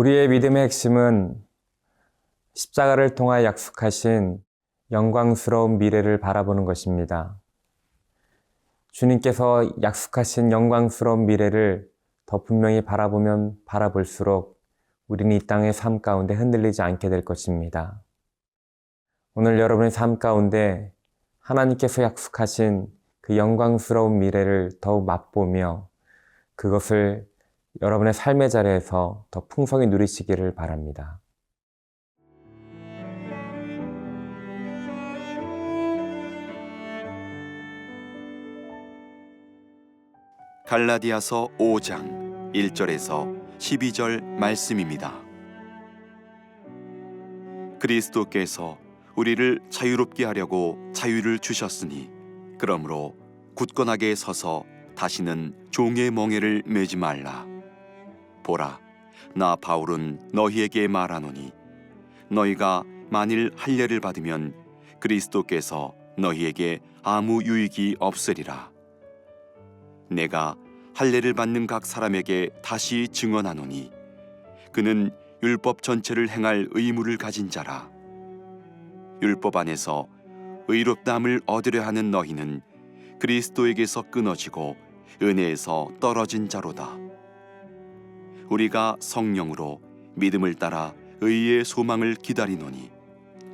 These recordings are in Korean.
우리의 믿음의 핵심은 십자가를 통하여 약속하신 영광스러운 미래를 바라보는 것입니다. 주님께서 약속하신 영광스러운 미래를 더 분명히 바라보면 바라볼수록 우리는 이 땅의 삶 가운데 흔들리지 않게 될 것입니다. 오늘 여러분의 삶 가운데 하나님께서 약속하신 그 영광스러운 미래를 더욱 맛보며 그것을 여러분의 삶의 자리에서 더 풍성히 누리시기를 바랍니다. 갈라디아서 5장 1절에서 12절 말씀입니다. 그리스도께서 우리를 자유롭게 하려고 자유를 주셨으니 그러므로 굳건하게 서서 다시는 종의 멍에를 매지 말라. 보라, 나 바울은 너희에게 말하노니 너희가 만일 할례를 받으면 그리스도께서 너희에게 아무 유익이 없으리라. 내가 할례를 받는 각 사람에게 다시 증언하노니 그는 율법 전체를 행할 의무를 가진 자라. 율법 안에서 의롭다함을 얻으려 하는 너희는 그리스도에게서 끊어지고 은혜에서 떨어진 자로다. 우리가 성령으로 믿음을 따라 의의 소망을 기다리노니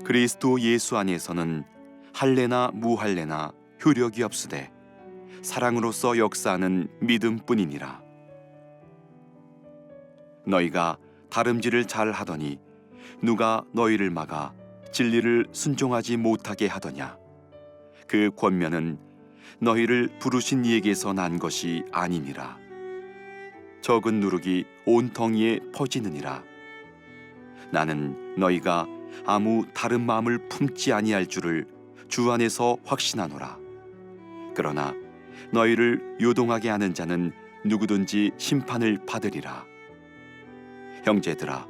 그리스도 예수 안에서는 할례나 무할례나 효력이 없으되 사랑으로서 역사하는 믿음뿐이니라. 너희가 다름질을 잘 하더니 누가 너희를 막아 진리를 순종하지 못하게 하더냐? 그 권면은 너희를 부르신 이에게서 난 것이 아니니라. 적은 누룩이 온 덩이에 퍼지느니라. 나는 너희가 아무 다른 마음을 품지 아니할 줄을 주 안에서 확신하노라. 그러나 너희를 요동하게 하는 자는 누구든지 심판을 받으리라. 형제들아,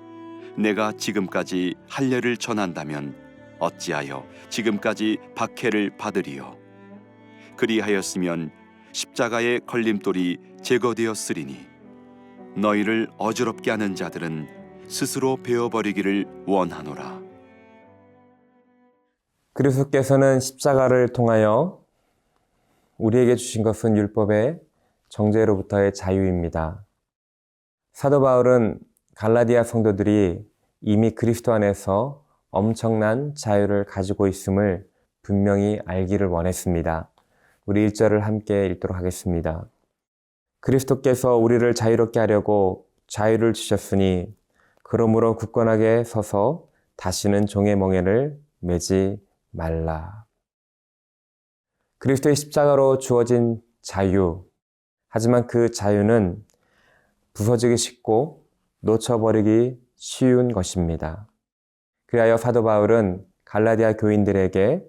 내가 지금까지 할례를 전한다면 어찌하여 지금까지 박해를 받으리요? 그리하였으면 십자가의 걸림돌이 제거되었으리니 너희를 어지럽게 하는 자들은 스스로 베어버리기를 원하노라. 그리스도께서는 십자가를 통하여 우리에게 주신 것은 율법의 정죄로부터의 자유입니다. 사도 바울은 갈라디아 성도들이 이미 그리스도 안에서 엄청난 자유를 가지고 있음을 분명히 알기를 원했습니다. 우리 1절을 함께 읽도록 하겠습니다. 그리스도께서 우리를 자유롭게 하려고 자유를 주셨으니 그러므로 굳건하게 서서 다시는 종의 멍에를 매지 말라. 그리스도의 십자가로 주어진 자유, 하지만 그 자유는 부서지기 쉽고 놓쳐버리기 쉬운 것입니다. 그리하여 사도 바울은 갈라디아 교인들에게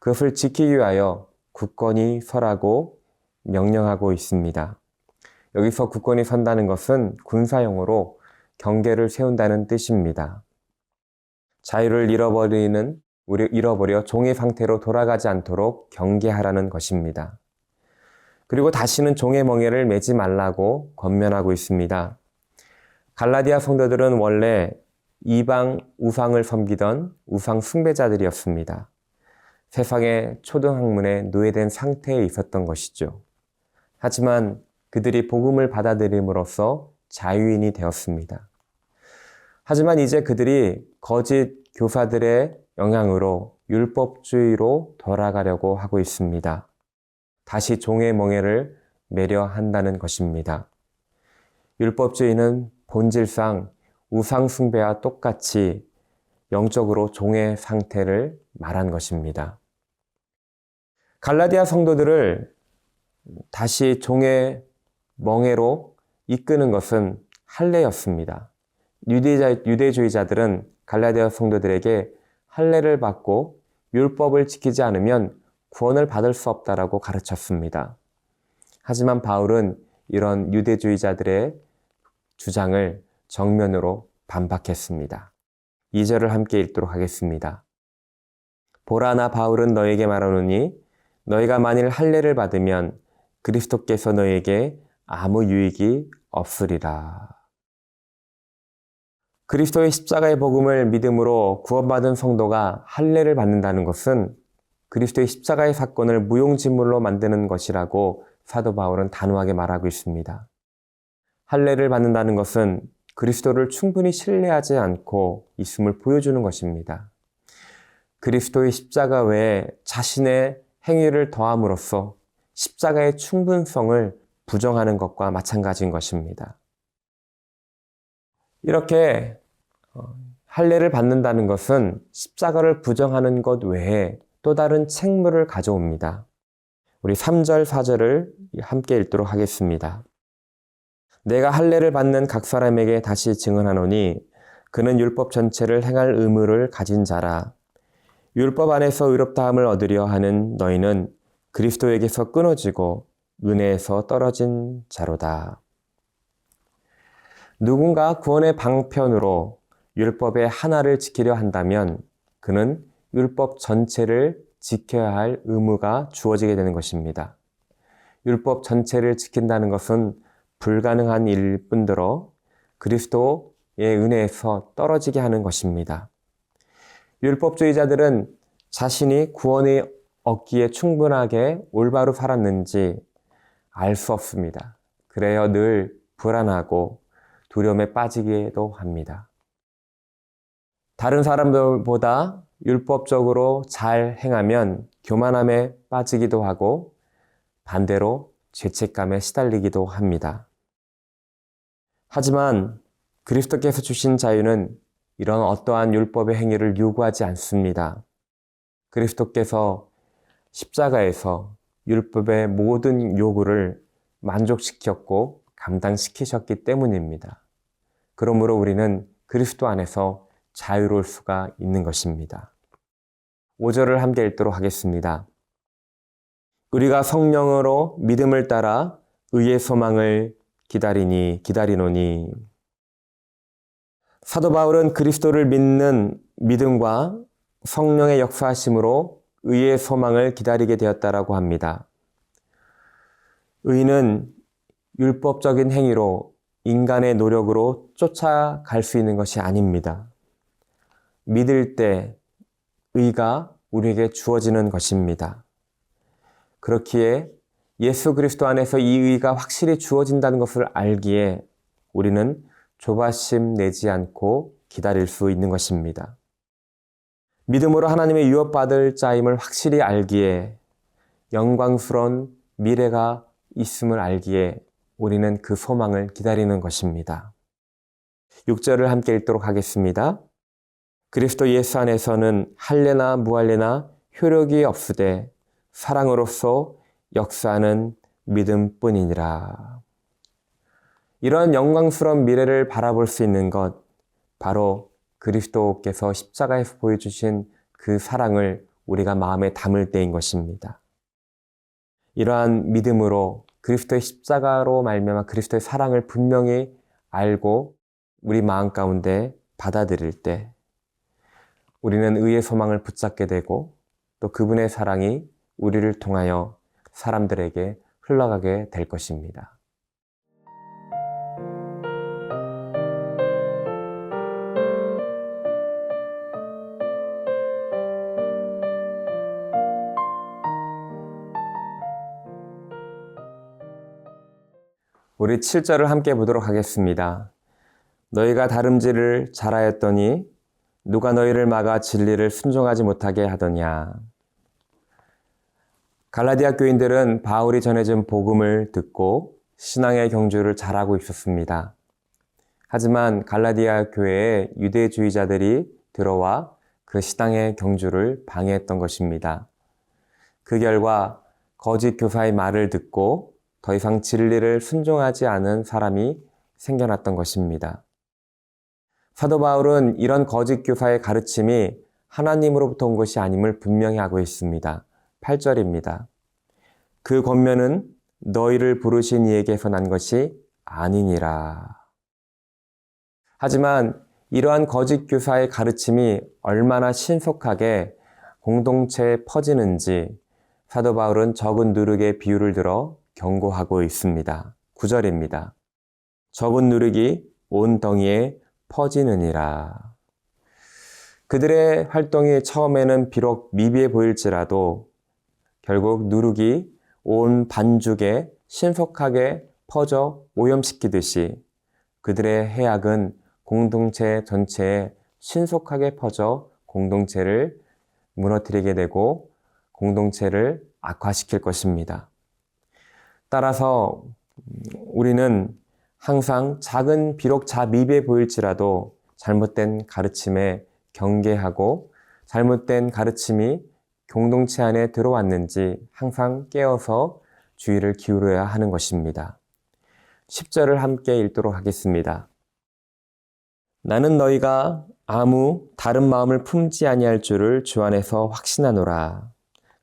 그것을 지키기 위하여 굳건히 서라고 명령하고 있습니다. 여기서 굳건히 선다는 것은 군사용어로 경계를 세운다는 뜻입니다. 자유를 잃어버려 종의 상태로 돌아가지 않도록 경계하라는 것입니다. 그리고 다시는 종의 멍에를 매지 말라고 권면하고 있습니다. 갈라디아 성도들은 원래 이방 우상을 섬기던 우상 숭배자들이었습니다. 세상의 초등학문에 노예된 상태에 있었던 것이죠. 하지만 그들이 복음을 받아들임으로써 자유인이 되었습니다. 하지만 이제 그들이 거짓 교사들의 영향으로 율법주의로 돌아가려고 하고 있습니다. 다시 종의 멍에를 매려 한다는 것입니다. 율법주의는 본질상 우상 숭배와 똑같이 영적으로 종의 상태를 말한 것입니다. 갈라디아 성도들을 다시 종의 멍에로 이끄는 것은 할례였습니다. 유대주의자들은 갈라디아 성도들에게 할례를 받고 율법을 지키지 않으면 구원을 받을 수 없다라고 가르쳤습니다. 하지만 바울은 이런 유대주의자들의 주장을 정면으로 반박했습니다. 2절을 함께 읽도록 하겠습니다. 보라, 나 바울은 너에게 말하노니 너희가 만일 할례를 받으면 그리스도께서 너희에게 아무 유익이 없으리라. 그리스도의 십자가의 복음을 믿음으로 구원받은 성도가 할례를 받는다는 것은 그리스도의 십자가의 사건을 무용지물로 만드는 것이라고 사도 바울은 단호하게 말하고 있습니다. 할례를 받는다는 것은 그리스도를 충분히 신뢰하지 않고 있음을 보여주는 것입니다. 그리스도의 십자가 외에 자신의 행위를 더함으로써 십자가의 충분성을 부정하는 것과 마찬가지인 것입니다. 이렇게 할례를 받는다는 것은 십자가를 부정하는 것 외에 또 다른 책무를 가져옵니다. 우리 3절, 4절을 함께 읽도록 하겠습니다. 내가 할례를 받는 각 사람에게 다시 증언하노니 그는 율법 전체를 행할 의무를 가진 자라. 율법 안에서 의롭다함을 얻으려 하는 너희는 그리스도에게서 끊어지고 은혜에서 떨어진 자로다. 누군가 구원의 방편으로 율법의 하나를 지키려 한다면 그는 율법 전체를 지켜야 할 의무가 주어지게 되는 것입니다. 율법 전체를 지킨다는 것은 불가능한 일일 뿐더러 그리스도의 은혜에서 떨어지게 하는 것입니다. 율법주의자들은 자신이 구원을 얻기에 충분하게 올바로 살았는지 알 수 없습니다. 그래야 늘 불안하고 두려움에 빠지기도 합니다. 다른 사람들보다 율법적으로 잘 행하면 교만함에 빠지기도 하고 반대로 죄책감에 시달리기도 합니다. 하지만 그리스도께서 주신 자유는 이런 어떠한 율법의 행위를 요구하지 않습니다. 그리스도께서 십자가에서 율법의 모든 요구를 만족시켰고 감당시키셨기 때문입니다. 그러므로 우리는 그리스도 안에서 자유로울 수가 있는 것입니다. 5절을 함께 읽도록 하겠습니다. 우리가 성령으로 믿음을 따라 의의 소망을 기다리노니. 사도 바울은 그리스도를 믿는 믿음과 성령의 역사하심으로 의의 소망을 기다리게 되었다라고 합니다. 의는 율법적인 행위로 인간의 노력으로 쫓아갈 수 있는 것이 아닙니다. 믿을 때 의가 우리에게 주어지는 것입니다. 그렇기에 예수 그리스도 안에서 이 의가 확실히 주어진다는 것을 알기에 우리는 조바심 내지 않고 기다릴 수 있는 것입니다. 믿음으로 하나님의 유업받을 자임을 확실히 알기에 영광스러운 미래가 있음을 알기에 우리는 그 소망을 기다리는 것입니다. 6절을 함께 읽도록 하겠습니다. 그리스도 예수 안에서는 할례나 무할례나 효력이 없으되 사랑으로서 역사하는 믿음뿐이니라. 이런 영광스러운 미래를 바라볼 수 있는 것, 바로 그리스도께서 십자가에서 보여주신 그 사랑을 우리가 마음에 담을 때인 것입니다. 이러한 믿음으로 그리스도의 십자가로 말미암아 그리스도의 사랑을 분명히 알고 우리 마음 가운데 받아들일 때 우리는 의의 소망을 붙잡게 되고 또 그분의 사랑이 우리를 통하여 사람들에게 흘러가게 될 것입니다. 우리 7절을 함께 보도록 하겠습니다. 너희가 다름질을 잘하였더니 누가 너희를 막아 진리를 순종하지 못하게 하더냐. 갈라디아 교인들은 바울이 전해준 복음을 듣고 신앙의 경주를 잘하고 있었습니다. 하지만 갈라디아 교회에 유대주의자들이 들어와 그 신앙의 경주를 방해했던 것입니다. 그 결과 거짓 교사의 말을 듣고 더 이상 진리를 순종하지 않은 사람이 생겨났던 것입니다. 사도 바울은 이런 거짓 교사의 가르침이 하나님으로부터 온 것이 아님을 분명히 하고 있습니다. 8절입니다. 그 권면은 너희를 부르신 이에게서 난 것이 아니니라. 하지만 이러한 거짓 교사의 가르침이 얼마나 신속하게 공동체에 퍼지는지 사도 바울은 적은 누룩의 비유를 들어 경고하고 있습니다. 9절입니다. 적은 누룩이 온 덩이에 퍼지느니라. 그들의 활동이 처음에는 비록 미비해 보일지라도 결국 누룩이 온 반죽에 신속하게 퍼져 오염시키듯이 그들의 해악은 공동체 전체에 신속하게 퍼져 공동체를 무너뜨리게 되고 공동체를 악화시킬 것입니다. 따라서 우리는 항상 비록 미비해 보일지라도 잘못된 가르침에 경계하고 잘못된 가르침이 공동체 안에 들어왔는지 항상 깨어서 주의를 기울여야 하는 것입니다. 10절을 함께 읽도록 하겠습니다. 나는 너희가 아무 다른 마음을 품지 아니할 줄을 주 안에서 확신하노라.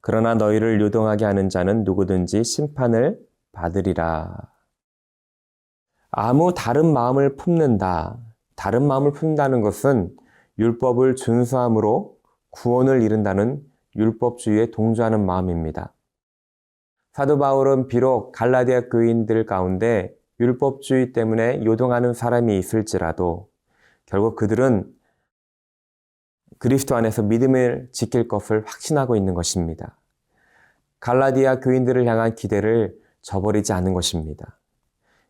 그러나 너희를 요동하게 하는 자는 누구든지 심판을 받으리라. 아무 다른 마음을 품는다. 다른 마음을 품는다는 것은 율법을 준수함으로 구원을 이룬다는 율법주의에 동조하는 마음입니다. 사도 바울은 비록 갈라디아 교인들 가운데 율법주의 때문에 요동하는 사람이 있을지라도 결국 그들은 그리스도 안에서 믿음을 지킬 것을 확신하고 있는 것입니다. 갈라디아 교인들을 향한 기대를 저버리지 않는 것입니다.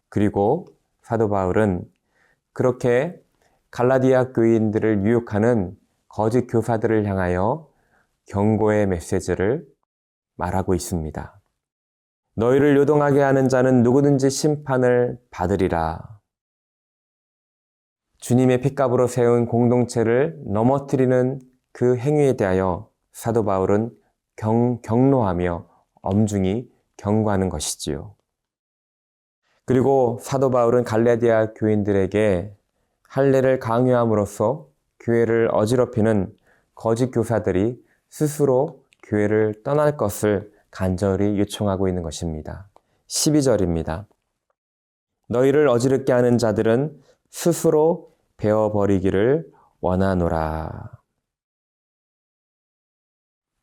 그리고 사도 바울은 그렇게 갈라디아 교인들을 유혹하는 거짓 교사들을 향하여 경고의 메시지를 말하고 있습니다. 너희를 요동하게 하는 자는 누구든지 심판을 받으리라. 주님의 핏값으로 세운 공동체를 넘어뜨리는 그 행위에 대하여 사도 바울은 경로하며 엄중히 경고하는 것이지요. 그리고 사도 바울은 갈라디아 교인들에게 할례를 강요함으로써 교회를 어지럽히는 거짓 교사들이 스스로 교회를 떠날 것을 간절히 요청하고 있는 것입니다. 12절입니다. 너희를 어지럽게 하는 자들은 스스로 베어버리기를 원하노라.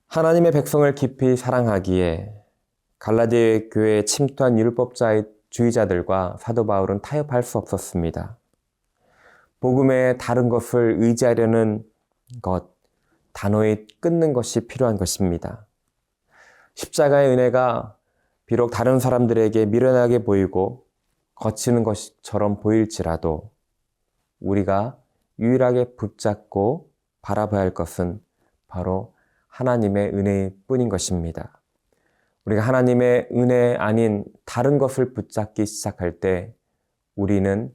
하나님의 백성을 깊이 사랑하기에 갈라디아 교회에 침투한 율법주의자들과 사도 바울은 타협할 수 없었습니다. 복음의 다른 것을 의지하려는 것, 단호히 끊는 것이 필요한 것입니다. 십자가의 은혜가 비록 다른 사람들에게 미련하게 보이고 거치는 것처럼 보일지라도 우리가 유일하게 붙잡고 바라봐야 할 것은 바로 하나님의 은혜일 뿐인 것입니다. 우리가 하나님의 은혜 아닌 다른 것을 붙잡기 시작할 때 우리는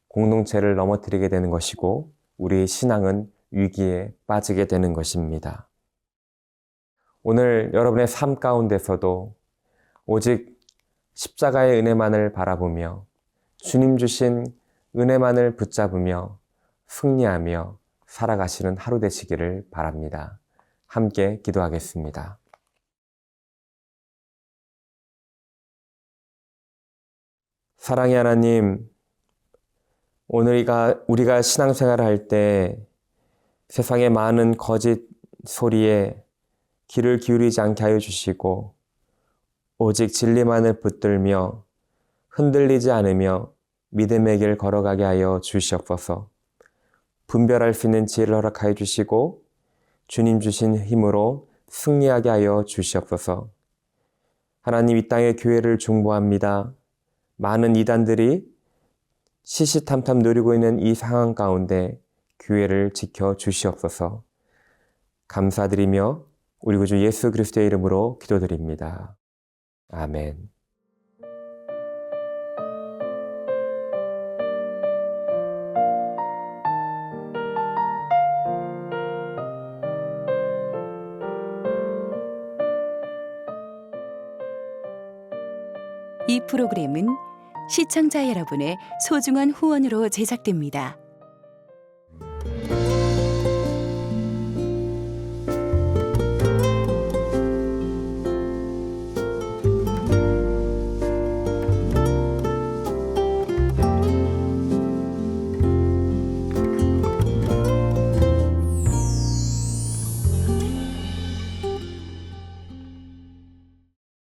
공동체를 넘어뜨리게 되는 것이고 우리의 신앙은 위기에 빠지게 되는 것입니다. 오늘 여러분의 삶 가운데서도 오직 십자가의 은혜만을 바라보며 주님 주신 은혜만을 붙잡으며 승리하며 살아가시는 하루 되시기를 바랍니다. 함께 기도하겠습니다. 사랑의 하나님, 오늘 우리가 신앙생활을 할 때 세상의 많은 거짓 소리에 귀를 기울이지 않게 하여 주시고 오직 진리만을 붙들며 흔들리지 않으며 믿음의 길 걸어가게 하여 주시옵소서. 분별할 수 있는 지혜를 허락하여 주시고 주님 주신 힘으로 승리하게 하여 주시옵소서. 하나님, 이 땅의 교회를 중보합니다. 많은 이단들이 시시탐탐 누리고 있는 이 상황 가운데 교회를 지켜 주시옵소서. 감사드리며 우리 구주 예수 그리스도의 이름으로 기도드립니다. 아멘. 이 프로그램은 시청자 여러분의 소중한 후원으로 제작됩니다.